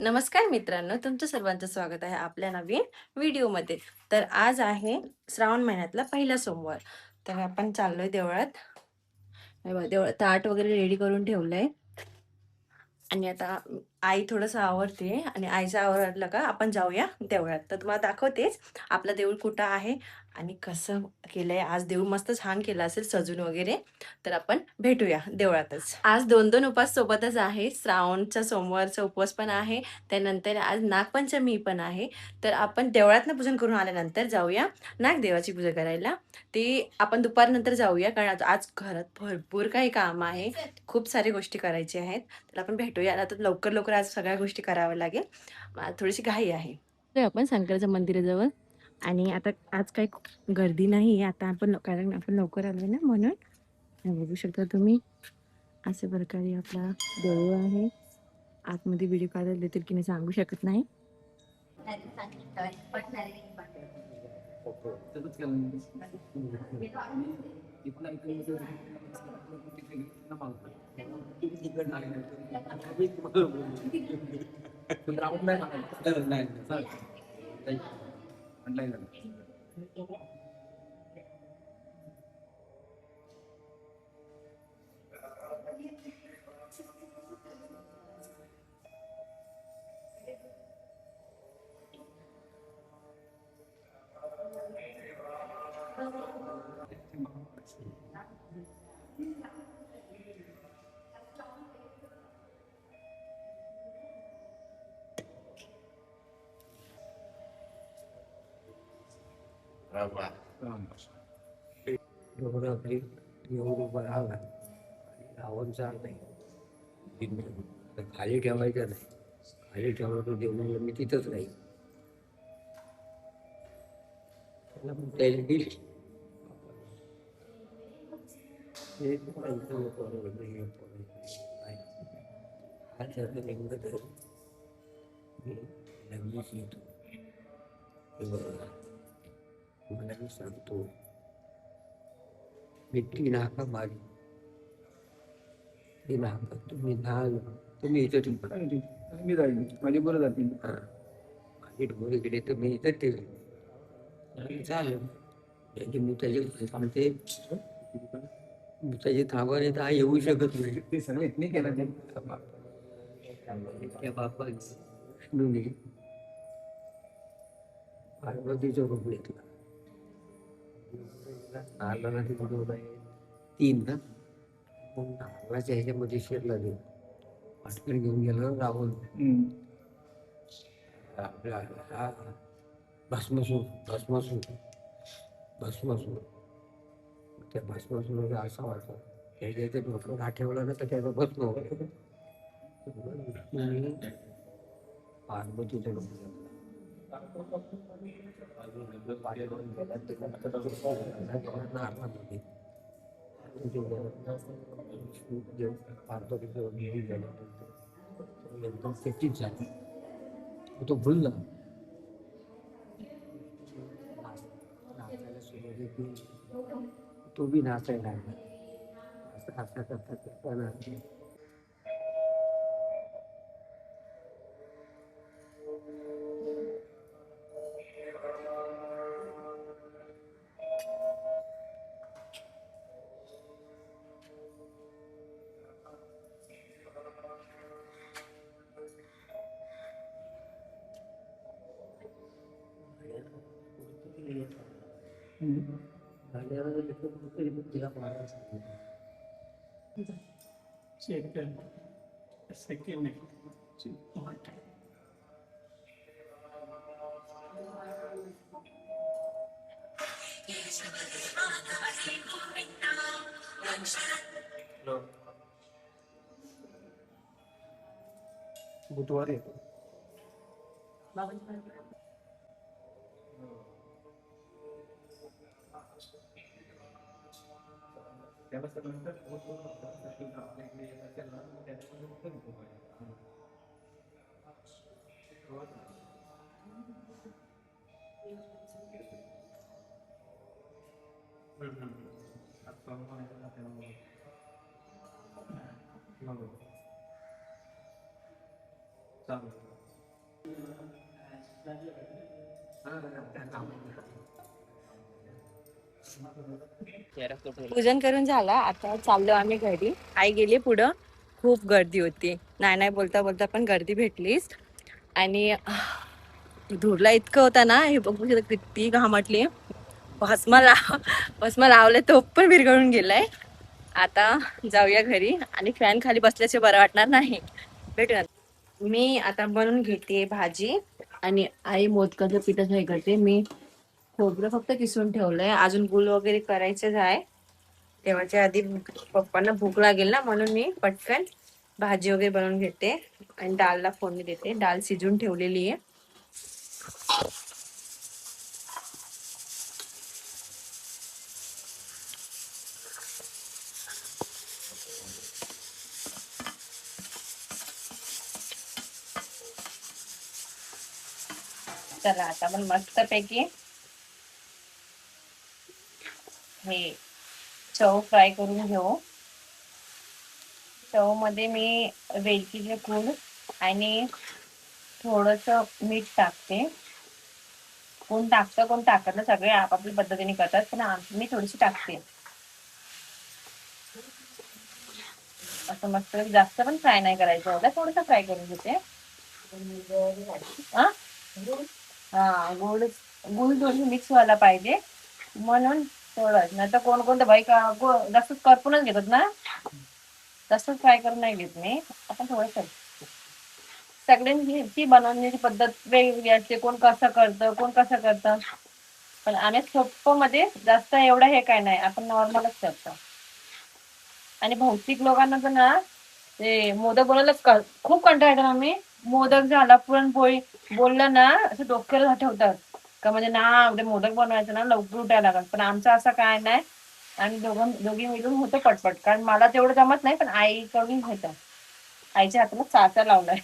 नमस्कार मित्रांनो, तुमचं सर्वांचं स्वागत आहे आपल्या नवीन व्हिडिओमध्ये. तर आज आहे श्रावण महिन्यातला पहिला सोमवार. तर आपण चाललोय देवळात. हे बघा, देवळात ताट वगैरे रेडी करून ठेवलंय. आणि आता आई थोडंसं आवरते आणि आईचं आवरलं का आपण जाऊया देवळात. तर तुम्हाला दाखवतेच आपलं देऊळ कुठं आहे आणि कसं केलंय. आज देऊळ मस्त छान केलं असेल सजून वगैरे. तर आपण भेटूया देवळातच. आज 2-2 उपवास सोबतच आहे. श्रावणचा सोमवारचा उपवास पण आहे. त्यानंतर आज नागपंचमी पण आहे. तर आपण देवळातनं पूजन करून आल्यानंतर जाऊया नागदेवाची पूजा करायला. ते आपण दुपारनंतर जाऊया, कारण आज घरात भरपूर काही काम आहे. खूप सारी गोष्टी करायची आहेत. तर आपण भेटूया. आता लवकर लवकर आज सगळ्या गोष्टी कराव्या लागेल. मला थोडीशी घाई आहे. तर आपण शंकराच्या मंदिराजवळ. आणि आता आज काही गर्दी नाही आहे. आता आपण कारण आपण लवकर आलोय ना, म्हणून हे बघू शकता तुम्ही. अशा प्रकारे आपला देऊळ आहे. आतमध्ये व्हिडिओ काढायला देतील की नाही सांगू शकत नाही. एवढं आपली एवढं उभं राहावं रावण चाल नाही. तर खाली ठेवायचं नाही. खाली ठेवलं तर देव म्हणलं मी तिथंच राहील. त्याला मग त्याला गेली. हे पोरांचं पोरं हे पोरं नाही. हा त्याचं नेमकं तर मी लगेच येतो. हे बघा, मला मी सांगतो, मी 3 हाका मारली. 3 हाका तुम्ही तुम्ही इथं ठेवा. मी जाईल माझी बरं जातील. हां, माझी ढोरे गेले तर मी इथं ठेवले. आणि झालं. त्याची मुताची सांगते, मुताची थांबाने तर येऊ शकत नाही. ते सगळे इतने केलं ते त्या बापा विष्णूने पार्वतीचं रूप घेतलं. नारळाला ते बुडवलं आहे 3 ना. मग नारळाच्या ह्याच्यामध्ये शिरला देव. पटकन घेऊन गेला रावण. आपला हा भस्मासूर भस्मासूर भस्मासूर. त्या भस्मासूर असं वाटतं त्याच्या डोकं ठेवलं ना तर त्याचं भस्म होतं. विष्णूने पार्वतीचं रूप घेतलं. नारळामध्ये विष्णू पार्वतीचं रूप घेऊन गेल्यानंतर एकदम चकित झाला. तो भुलला. नाचायला सुरुवात केली. तो बी नाचायला लागला. असं असं करता करताना तिला मारायला सांगितलं. सेकंड बुधवारी येतो. त्यानंतर आपल्याकडे येत असेल ना त्याच्यामध्ये चालू पूजन करून झाला, आता चाललो आम्ही घरी. आई गेली पुढं. खूप गर्दी होती, नाही नाही बोलता बोलता पण गर्दी भेटलीच. आणि धुरला इतकं होता ना, हे बघू शकता किती घामटली. भस्म लावले तो पण विरघळून गेलाय. आता जाऊया घरी आणि फॅन खाली बसल्याचे बरं वाटणार नाही. भेटूया. मी आता बनवून घेते भाजी आणि आई मोदकाचं पिठाचं हे करते. मी खोबरं फक्त किसून ठेवलंय, अजून गुळ वगैरे करायचंच आहे. तेव्हाच्या आधी पप्पांना भूक लागेल ना, म्हणून मी पटकन भाजी वगैरे बनवून घेते आणि डालला फोडणी देते. डाळ शिजून ठेवलेली आहे. चला आता आपण मस्तपैकी हे चव फ्राय करून घेऊ. चव मध्ये मी वेलचीचे पूड आणि थोडस मीठ टाकते. कोण टाकतं कोण टाकत ना, सगळे आपापल्या पद्धतीने करतात, पण मी थोडीशी टाकते. असं मस्त जास्त पण फ्राय नाही करायचं होतं, थोडस फ्राय करून घेते. हा गुळ गुळ थोडी मिक्स व्हायला पाहिजे म्हणून थोडं. नाही तर कोण कोणतं बाई जास्त करपूनच घेतात ना, जास्त फ्राय करून नाही घेत मी. आपण थोडस, सगळ्यांची बनवण्याची पद्धत वेगवेगळी असते. कोण कसं करतं कोण कसं करतं, पण आम्ही सोप्पं मध्ये जास्त एवढं हे काय नाही, आपण नॉर्मलच करतो. आणि भौतिक लोकांना तर ना ते मोदक बनवायला खूप कंटाळा येतो ना. मी मोदक झाला, पुरणपोळी बोललं ना असं डोक्याला ठेवतात का, म्हणजे ना एवढे मोदक बनवायचं ना लवकर उठायला लागत. पण आमचं असं काय नाही, आणि दोघी मिळून होतं पटपट. कारण मला तेवढं जमत नाही, पण आई कडून होतं. आईच्या हाताला चाचा लावलाय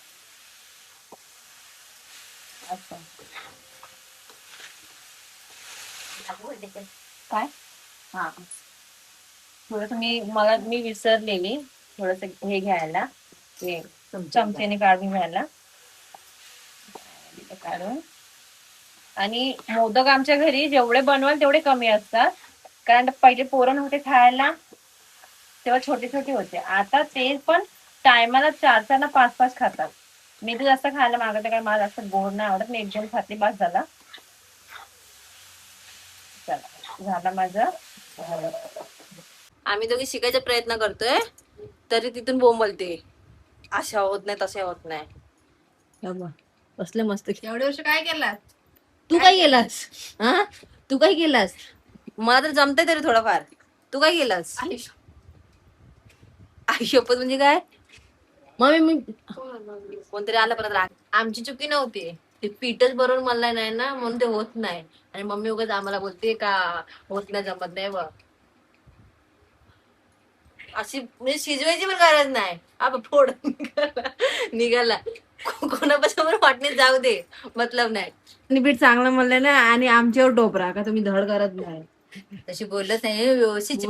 असं. काय हा थोडस मी विसरलेली थोडस हे घ्यायला, ते चमच्याने काढून घ्यायला. काढून. आणि मोदक आमच्या घरी जेवढे बनवाल तेवढे कमी असतात, कारण पहिले पोरण होते खायला तेव्हा छोटे छोटे होते. आता ते पण टायमाला 4 ना 5 खातात. मी तर जास्त खायला मागते, कारण मला जास्त गोड नाही आवडत. मी 1-2 खाते, बस झाला. चला झाला माझं. आम्ही दोघी शिकायचा प्रयत्न करतोय, तरी तिथून बोंबलते अशा होत नाही तशा होत नाही. बसले मस्त. एवढे वर्ष काय केलं? तू काय केलास? हा तू काय केलास? मला तर जमतंय तरी थोडंफार. तू काय केलास? आई शपथ म्हणजे काय? मी कोणतरी आलं परत राग. आमची चुकी नव्हती, ते पीठच बरोबर मला नाही ना, म्हणून ते होत नाही. आणि मम्मी उगाच आम्हाला बोलते का होत नाही, जमत नाही. बघ अशी म्हणजे शिजवायची पण गरज नाही. फोड निघाला कोणापासून वाटणे जाऊ दे, मतलब नाही. आणि पीठ चांगलं म्हणलं ना, आणि आमच्यावर टोपरा का तुम्ही धड करत नाही. तशी बोलत नाही, व्यवस्थित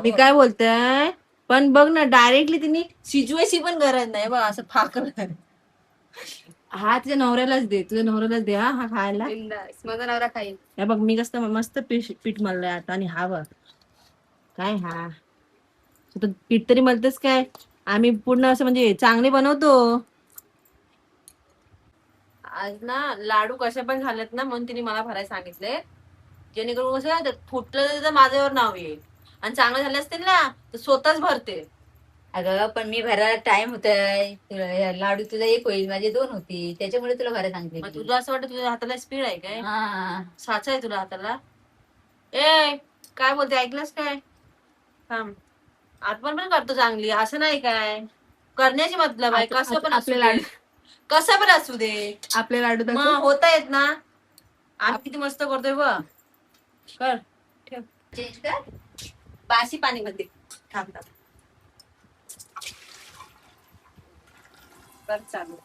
मी काय बोलतेय, पण बघ ना डायरेक्टली तिने शिजवायची पण गरज नाही. बघ असं फाकलं. हा तुझ्या नवऱ्यालाच दे, तुझ्या नवऱ्यालाच दे. हा खायला माझा नवरा खाईल. हे बघ मी कसं मस्त पीठ मळलंय आता. आणि हा बघ काय, हा पीठ तरी मळतेस काय, आम्ही पूर्ण असं म्हणजे चांगले बनवतो. आज ना लाडू कशा पण झालेत ना, म्हणून तिने मला भरायला सांगितले, जेणेकरून कसं फुटलं तर माझ्यावर नाव येईल, आणि चांगले झाले असतील ना तर स्वतःच भरते. अगं पण मी भरायला टाइम होतोय, लाडू तुझा 1 होईल, माझे 2 होती, त्याच्यामुळे तुला भरायला सांगते. मग तुला असं वाटतं तुझ्या हाताला स्पीड आहे काय? हा साचा आहे तुला हाताला? ए काय बोलते, ऐकलंस काय? थांब, आपण पण करतो चांगली, असं नाही काय करण्याची मतलब आहे. कसं पण असू दे, कसं पण असू दे, आपले लाडू होता येत ना. आम्ही किती मस्त करतोय बघ. कर ठेव, चेंज कर. बाशी पाणी मध्ये थांब थांब. कर चालू.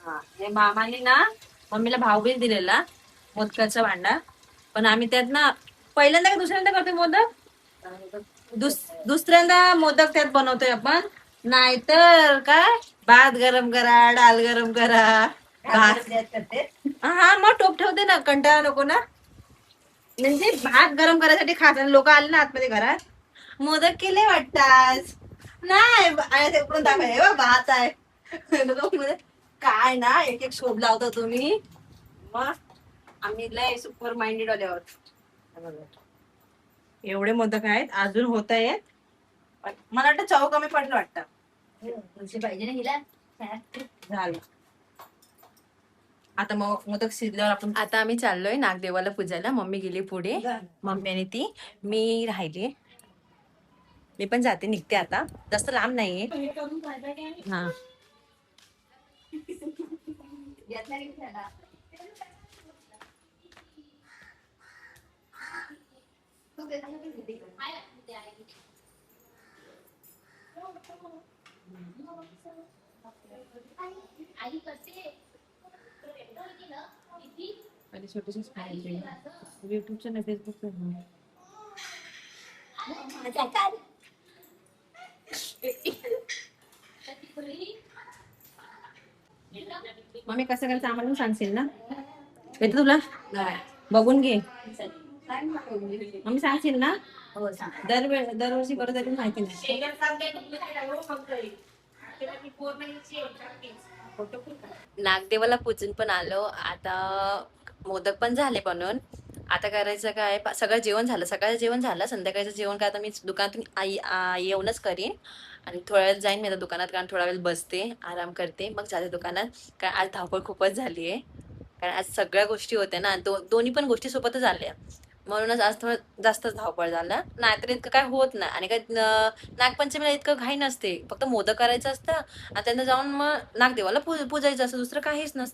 हा हे मामाने ना मम्मीला भाऊबीज दिलेला मोदकाचा भांडा, पण आम्ही त्यात ना पहिल्यांदा का दुसऱ्यांदा करतोय मोदक, दुसऱ्यांदा मोदक त्यात बनवतोय आपण. नाहीतर काय भात गरम करा, डाल गरम करा, भात. हा मग टोप ठेवते ना, कंटाळा नको ना. म्हणजे भात गरम करायसाठी खाताना लोक आले ना आतमध्ये घरात, मोदक केले वाटतात. नाही आणि ते पण दाखवाय भात आहे. लोकं म्हणे, काय ना एक एक शोध लावता तुम्ही. मग आम्ही लय सुपर माइंडेड वाले आहोत. एवढे मोदक आहेत, अजून होत आहेत. पण मला वाटतं चव कमी पडलं वाटतं. पाहिजे ना हिला. झालं. आता मग मोदक शिजल्यावर आपण आता आम्ही चाललोय नागदेवाला पूजायला. मम्मी गेली पुढे, मम्मी आणि ती, मी राहिली. मी पण जाते, निघते आता, जास्त लांब नाहीये. हा आणि छोटेसे युट्यूबच्या नाही, फेसबुकच्या नाही. मम्मी कसं करायचं आम्हाला पण सांगशील ना? येतं तुला बघून घे. मम्मी सांगशील ना? दरवर्षी करत तरी माहिती नाही. नागदेवाला पूजून पण आलो. आता मोदक पण झाले बनवून. आता करायचं काय, सगळं जेवण झालं, सकाळचं जेवण झालं, संध्याकाळचं जेवण काय आता मी दुकानातून येऊनच करीन. आणि थोड्या वेळात जाईन मी आता दुकानात, कारण थोडा वेळ बसते, आराम करते, मग जाते दुकानात. कारण आज धावपळ खूपच झाली आहे. कारण आज सगळ्या गोष्टी होत्या ना, दोन्ही पण गोष्टी सोबतच आल्या, म्हणूनच आज थोडं जास्तच धावपळ झालं. नाहीतर इतकं काय होत नाही. आणि काय नागपंचमीला इतकं घाई नसते, फक्त मोदक करायचं असतं आणि त्यांना जाऊन मग नागदेवाला पूजायचं असतं, दुसरं काहीच नसतं.